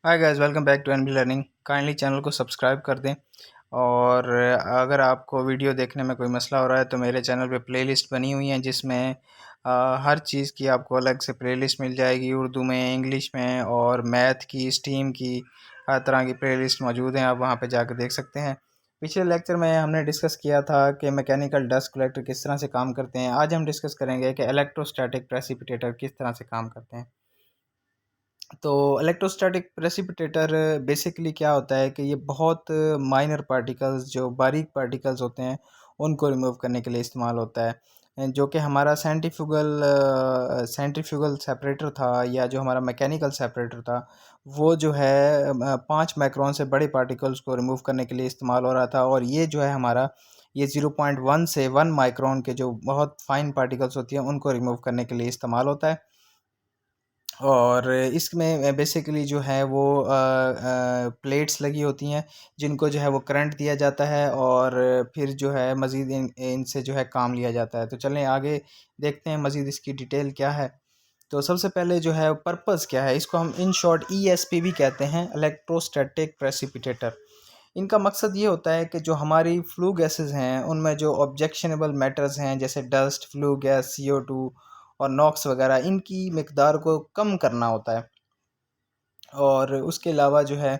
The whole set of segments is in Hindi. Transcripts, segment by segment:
Hi guys, welcome back to NB learning. Kindly channel को सब्सक्राइब कर दें। और अगर आपको वीडियो देखने में कोई मसला हो रहा है तो मेरे चैनल पे प्लेलिस्ट बनी हुई है जिसमें हर चीज़ की आपको अलग से प्लेलिस्ट मिल जाएगी। उर्दू में, इंग्लिश में और मैथ की, स्टीम की, हर तरह की प्लेलिस्ट मौजूद हैं। आप वहाँ पे जाकर देख सकते हैं। पिछले लेक्चर में हमने डिस्कस किया था कि मैकेनिकल डस्ट कलेक्टर किस तरह से काम करते हैं। आज हम डिस्कस करेंगे कि इलेक्ट्रोस्टैटिक प्रेसिपिटेटर किस तरह से काम करते हैं। तो इलेक्ट्रोस्टैटिक प्रेसिपिटेटर बेसिकली क्या होता है कि ये बहुत माइनर पार्टिकल्स, जो बारीक पार्टिकल्स होते हैं, उनको रिमूव करने के लिए इस्तेमाल होता है। जो कि हमारा सेंट्रीफ्यूगल सेपरेटर था, या जो हमारा मैकेनिकल सेपरेटर था, वो जो है 5 माइक्रोन से बड़े पार्टिकल्स को रिमूव करने के लिए इस्तेमाल हो रहा था। और ये जो है हमारा, ये 0.1 से 1 माइक्रोन के जो बहुत फाइन पार्टिकल्स होती हैं उनको रिमूव करने के लिए इस्तेमाल होता है। और इसमें बेसिकली जो है वो प्लेट्स लगी होती हैं जिनको जो है वो करंट दिया जाता है, और फिर जो है मज़ीद इनसे जो है काम लिया जाता है। तो चलें आगे देखते हैं मज़ीद इसकी डिटेल क्या है। तो सबसे पहले जो है पर्पस क्या है, इसको हम इन शॉर्ट ईएसपी भी कहते हैं, इलेक्ट्रोस्टैटिक प्रेसिपिटेटर। इनका मकसद ये होता है कि जो हमारी फ्लू गैसेस हैं उनमें जो ऑब्जेक्शनेबल मैटर्स हैं, जैसे डस्ट, फ्लू गैस, CO2 और नॉक्स वगैरह, इनकी मिकदार को कम करना होता है। और उसके अलावा जो है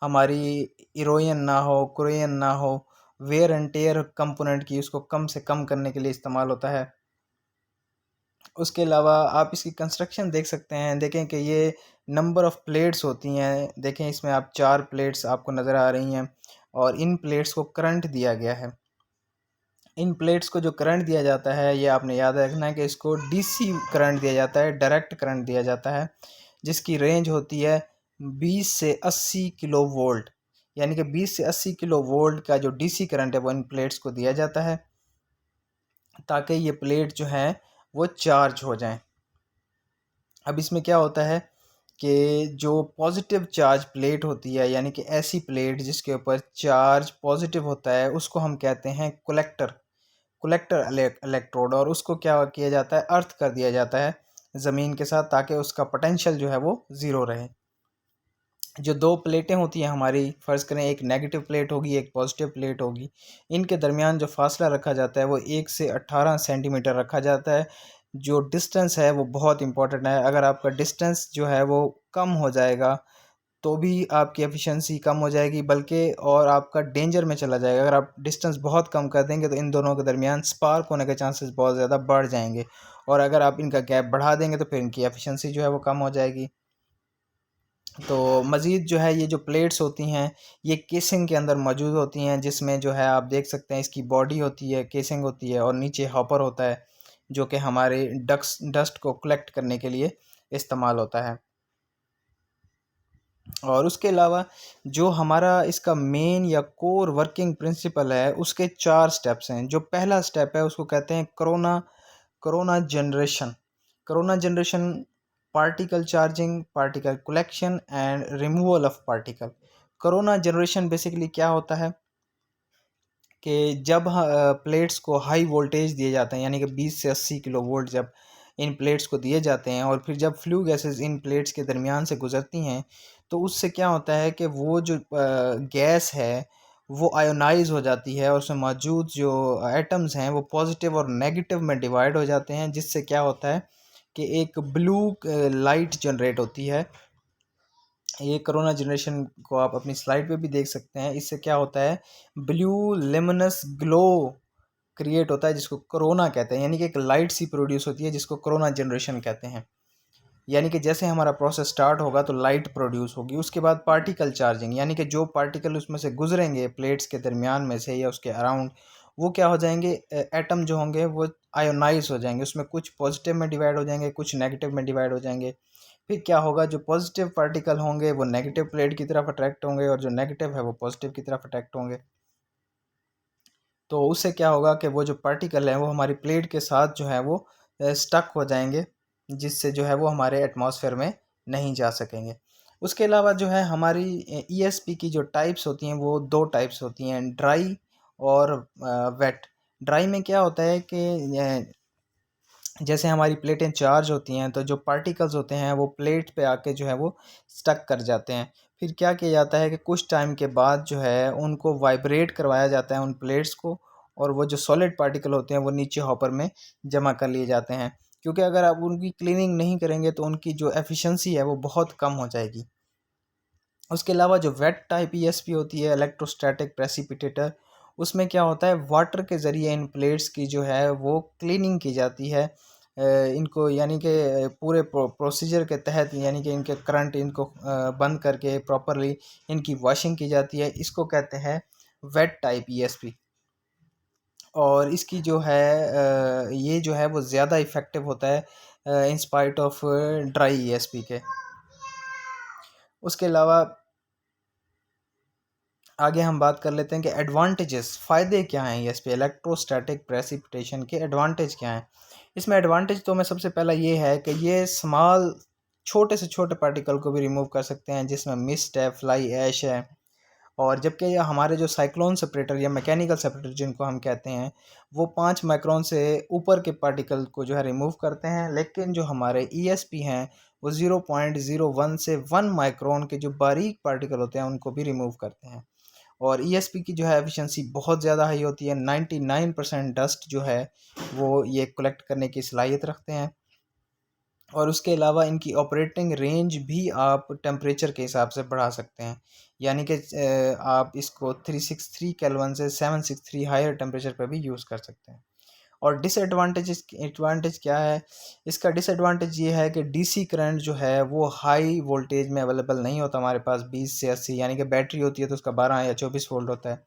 हमारी इरोजन ना हो, कुरेन ना हो, वेयर एंड टेयर कंपोनेंट की, उसको कम से कम करने के लिए इस्तेमाल होता है। उसके अलावा आप इसकी कंस्ट्रक्शन देख सकते हैं। देखें कि ये नंबर ऑफ़ प्लेट्स होती हैं। देखें इसमें आप 4 प्लेट्स आपको नज़र आ रही हैं, और इन प्लेट्स को करंट दिया गया है। इन प्लेट्स को जो करंट दिया जाता है, ये आपने याद रखना है कि इसको डीसी करंट दिया जाता है, डायरेक्ट करंट दिया जाता है, जिसकी रेंज होती है 20 से 80 किलो वोल्ट। यानी कि 20 से 80 किलो वोल्ट का जो डीसी करंट है वो इन प्लेट्स को दिया जाता है, ताकि ये प्लेट जो हैं वो चार्ज हो जाएं। अब इसमें क्या होता है कि जो पॉजिटिव चार्ज प्लेट होती है, यानी कि ऐसी प्लेट जिसके ऊपर चार्ज पॉजिटिव होता है, उसको हम कहते हैं कलेक्टर। इलेक्ट्रोड। और उसको क्या किया जाता है, अर्थ कर दिया जाता है ज़मीन के साथ, ताकि उसका पोटेंशियल जो है वो ज़ीरो रहे। जो दो प्लेटें होती हैं हमारी, फ़र्ज़ करें एक नेगेटिव प्लेट होगी, एक पॉजिटिव प्लेट होगी, इनके दरमियान जो फासला रखा जाता है वो 1 से 18 सेंटीमीटर रखा जाता है। जो डिस्टेंस है वो बहुत इंपॉर्टेंट है। अगर आपका डिस्टेंस जो है वो कम हो जाएगा तो भी आपकी एफिशिएंसी कम हो जाएगी, बल्कि और आपका डेंजर में चला जाएगा। अगर आप डिस्टेंस बहुत कम कर देंगे तो इन दोनों के दरमियान स्पार्क होने के चांसेस बहुत ज़्यादा बढ़ जाएंगे, और अगर आप इनका गैप बढ़ा देंगे तो फिर इनकी एफिशिएंसी जो है वो कम हो जाएगी। तो मज़ीद जो है ये जो प्लेट्स होती हैं ये केसिंग के अंदर मौजूद होती हैं, जिसमें जो है आप देख सकते हैं इसकी बॉडी होती है, केसिंग होती है, और नीचे हॉपर होता है जो कि हमारे डस्ट को कलेक्ट करने के लिए इस्तेमाल होता है। और उसके अलावा जो हमारा इसका मेन या कोर वर्किंग प्रिंसिपल है, उसके 4 स्टेप्स हैं। जो पहला स्टेप है उसको कहते हैं corona generation. Corona generation, particle charging, particle collection and removal of particle. Corona generation basically क्या होता है कि जब प्लेट्स को हाई वोल्टेज दिए जाते हैं, यानी कि 20 से 80 किलो वोल्ट जब इन प्लेट्स को दिए जाते हैं, और फिर जब फ्लू गैसेस इन प्लेट्स के दरमियान से गुजरती हैं, तो उससे क्या होता है कि वो जो गैस है वो आयोनाइज हो जाती है, और उसमें मौजूद जो एटम्स हैं वो पॉजिटिव और नेगेटिव में डिवाइड हो जाते हैं, जिससे क्या होता है कि एक ब्लू लाइट जनरेट होती है। ये कोरोना जनरेशन को आप अपनी स्लाइड पे भी देख सकते हैं। इससे क्या होता है, ब्लू लेमनस ग्लो क्रिएट होता है, जिसको कोरोना कहते हैं। यानी कि एक लाइट सी प्रोड्यूस होती है जिसको कोरोना जनरेशन कहते हैं। यानी कि जैसे हमारा प्रोसेस स्टार्ट होगा तो लाइट प्रोड्यूस होगी। उसके बाद पार्टिकल चार्जिंग, यानी कि जो पार्टिकल उसमें से गुजरेंगे प्लेट्स के दरमियान में से या उसके अराउंड, वो क्या हो जाएंगे, एटम जो होंगे वो आयोनाइज हो जाएंगे। उसमें कुछ पॉजिटिव में डिवाइड हो जाएंगे, कुछ नेगेटिव में डिवाइड हो जाएंगे। फिर क्या होगा, जो पॉजिटिव पार्टिकल होंगे वो नेगेटिव प्लेट की तरफ अट्रैक्ट होंगे, और जो नेगेटिव है वो पॉजिटिव की तरफ अट्रैक्ट होंगे। तो उससे क्या होगा कि वो जो पार्टिकल हैं वो हमारी प्लेट के साथ जो है वो स्टक हो जाएंगे, जिससे जो है वो हमारे एटमॉस्फेयर में नहीं जा सकेंगे। उसके अलावा जो है हमारी ईएसपी की जो टाइप्स होती हैं वो 2 टाइप्स होती हैं, ड्राई और वेट। ड्राई में क्या होता है कि जैसे हमारी प्लेटें चार्ज होती हैं तो जो पार्टिकल्स होते हैं वो प्लेट पे आके जो है वो स्टक कर जाते हैं। फिर क्या किया जाता है कि कुछ टाइम के बाद जो है उनको वाइब्रेट करवाया जाता है उन प्लेट्स को, और वो जो सॉलिड पार्टिकल होते हैं वो नीचे हॉपर में जमा कर लिए जाते हैं। क्योंकि अगर आप उनकी क्लीनिंग नहीं करेंगे तो उनकी जो एफिशिएंसी है वो बहुत कम हो जाएगी। उसके अलावा जो वेट टाइप ईएसपी होती है, इलेक्ट्रोस्टैटिक प्रेसिपिटेटर, उसमें क्या होता है वाटर के ज़रिए इन प्लेट्स की जो है वो क्लीनिंग की जाती है। इनको यानी कि पूरे प्रोसीजर के तहत, यानी कि इनके करंट इनको बंद करके प्रॉपरली इनकी वॉशिंग की जाती है। इसको कहते हैं वेट टाइप ईएसपी। और इसकी जो है ये जो है वो ज़्यादा इफ़ेक्टिव होता है in spite of dry ESP के। उसके अलावा आगे हम बात कर लेते हैं कि एडवांटेजेस, फ़ायदे क्या हैं एस पे इलेक्ट्रोस्टैटिक प्रेसिपिटेशन के एडवांटेज क्या हैं। इसमें एडवांटेज तो में सबसे पहला ये है कि ये स्मॉल, छोटे से छोटे पार्टिकल को भी रिमूव कर सकते हैं, जिसमें मिस्ट है, फ्लाई ऐश है। और जबकि ये हमारे जो साइक्लोन सेपरेटर या मैकेनिकल सेपरेटर जिनको हम कहते हैं, वो 5 माइक्रोन से ऊपर के पार्टिकल को जो है रिमूव करते हैं, लेकिन जो हमारे ईएसपी हैं वो 0.01 से 1 माइक्रोन के जो बारीक पार्टिकल होते हैं उनको भी रिमूव करते हैं। और ईएसपी की जो है एफिशिएंसी बहुत ज़्यादा हाई होती है। 99% डस्ट जो है वो ये कलेक्ट करने की सलाहियत रखते हैं। और उसके अलावा इनकी ऑपरेटिंग रेंज भी आप टेम्परेचर के हिसाब से बढ़ा सकते हैं। यानी कि आप इसको 363 केल्विन से 763 हायर टेम्परेचर पर भी यूज़ कर सकते हैं। और एडवांटेज क्या है, इसका डिसएडवांटेज ये है कि डीसी करंट जो है वो हाई वोल्टेज में अवेलेबल नहीं होता हमारे पास 20 से 80, यानी कि बैटरी होती है तो उसका 12 या 24 वोल्ट होता है।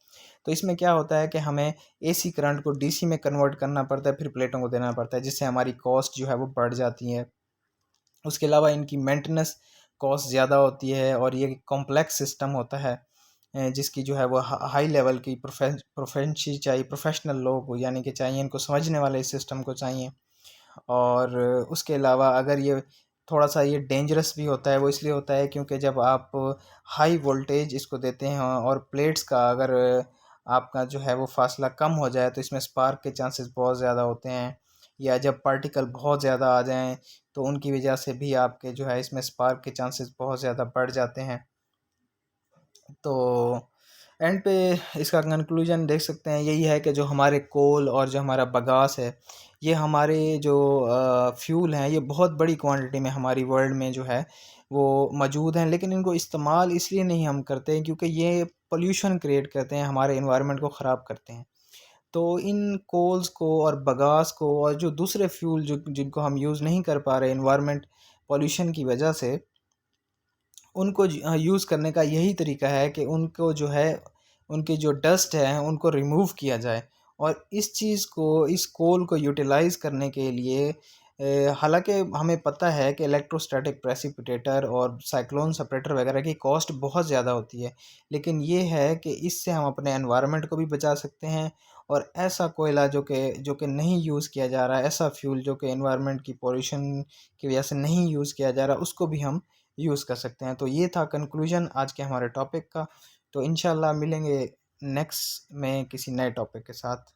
तो इसमें क्या होता है कि हमें एसी करंट को डीसी में कन्वर्ट करना पड़ता है, फिर प्लेटों को देना पड़ता है, जिससे हमारी कॉस्ट जो है वो बढ़ जाती है। उसके अलावा इनकी मेंटेनेंस कॉस्ट ज़्यादा होती है, और ये कॉम्प्लेक्स सिस्टम होता है जिसकी जो है वो हाई लेवल की प्रोफेंसी चाहिए, प्रोफेशनल लोग यानी कि चाहिए, इनको समझने वाले इस सिस्टम को चाहिए। और उसके अलावा अगर ये थोड़ा सा ये डेंजरस भी होता है, वो इसलिए होता है क्योंकि जब आप हाई वोल्टेज इसको देते हैं और प्लेट्स का अगर आपका जो है वो फासला कम हो जाए तो इसमें स्पार्क के चांसेस बहुत ज़्यादा होते हैं। या जब पार्टिकल बहुत ज़्यादा आ जाएं तो उनकी वजह से भी आपके जो है इसमें स्पार्क के चांसेस बहुत ज़्यादा बढ़ जाते हैं। तो एंड पे इसका कंक्लूजन देख सकते हैं, यही है कि जो हमारे कोल और जो हमारा बगास है, ये हमारे जो फ्यूल हैं, ये बहुत बड़ी क्वांटिटी में हमारी वर्ल्ड में जो है वो मौजूद हैं, लेकिन इनको इस्तेमाल इसलिए नहीं हम करते हैं क्योंकि ये पोल्यूशन क्रिएट करते हैं, हमारे इन्वायरमेंट को ख़राब करते हैं। तो इन कोल्स को और बगास को और जो दूसरे फ्यूल जो जिनको हम यूज़ नहीं कर पा रहे इन्वायरमेंट पोल्यूशन की वजह से, उनको यूज़ करने का यही तरीका है कि उनको जो है उनके जो डस्ट है उनको रिमूव किया जाए। और इस चीज़ को, इस कोल को यूटिलाइज़ करने के लिए हालांकि हमें पता है कि इलेक्ट्रोस्टैटिक प्रेसिपिटेटर और साइक्लोन सेपरेटर वगैरह की कॉस्ट बहुत ज़्यादा होती है, लेकिन ये है कि इससे हम अपने एनवायरनमेंट को भी बचा सकते हैं। और ऐसा कोयला जो कि नहीं यूज़ किया जा रहा है, ऐसा फ्यूल जो कि एनवायरनमेंट की पोल्यूशन की वजह से नहीं यूज़ किया जा रहा, उसको भी हम यूज़ कर सकते हैं। तो ये था कंक्लूजन आज के हमारे टॉपिक का। तो इंशाल्लाह मिलेंगे नेक्स्ट में किसी नए टॉपिक के साथ।